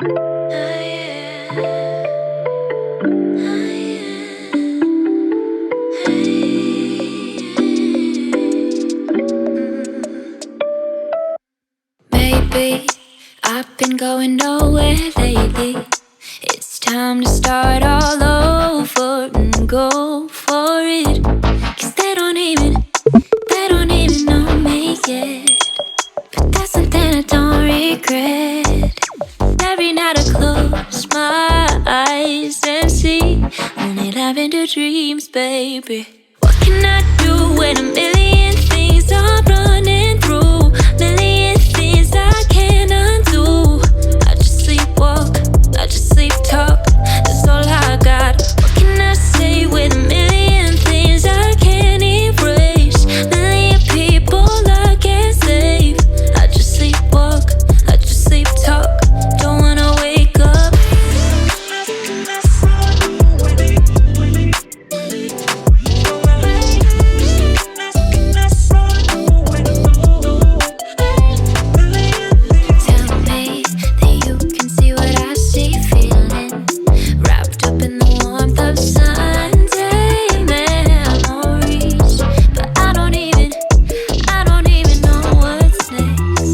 Maybe I've been going nowhere lately. It's time to start all over and go for it. 'Cause they don't even know me yet. But that's something I don't regret. Every night I close my eyes and see only lavender dreams, baby. What can I do when a million things are running through? Million things I can't undo. I just sleepwalk, I just sleep talk. That's all I got. What can I say with a million things I can't erase? Million people I can't save. I just sleepwalk, I just sleep talk. Don't wanna wake up. Tell me that you can see what I see, feeling wrapped up in the warmth of Sunday memories. But I don't even know what's next.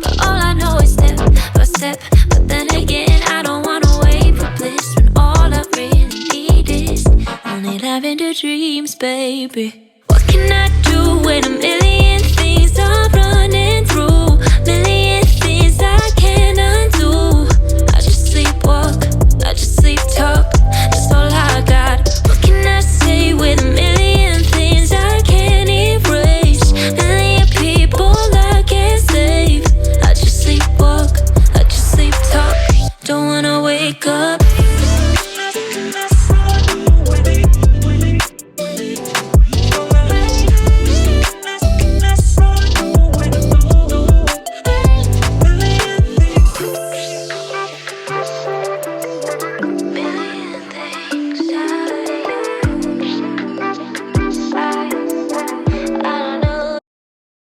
But all I know is step by step. But then again, I don't wanna wait for bliss when all I really need is only lavender dreams, baby. What can I do when a million things are running through? Million things I can't undo. I just sleepwalk, I just sleep talk. That's all I got. What can I say with a million things I can't erase? Million people I can't save. I just sleepwalk, I just sleep talk. Don't wanna wake up.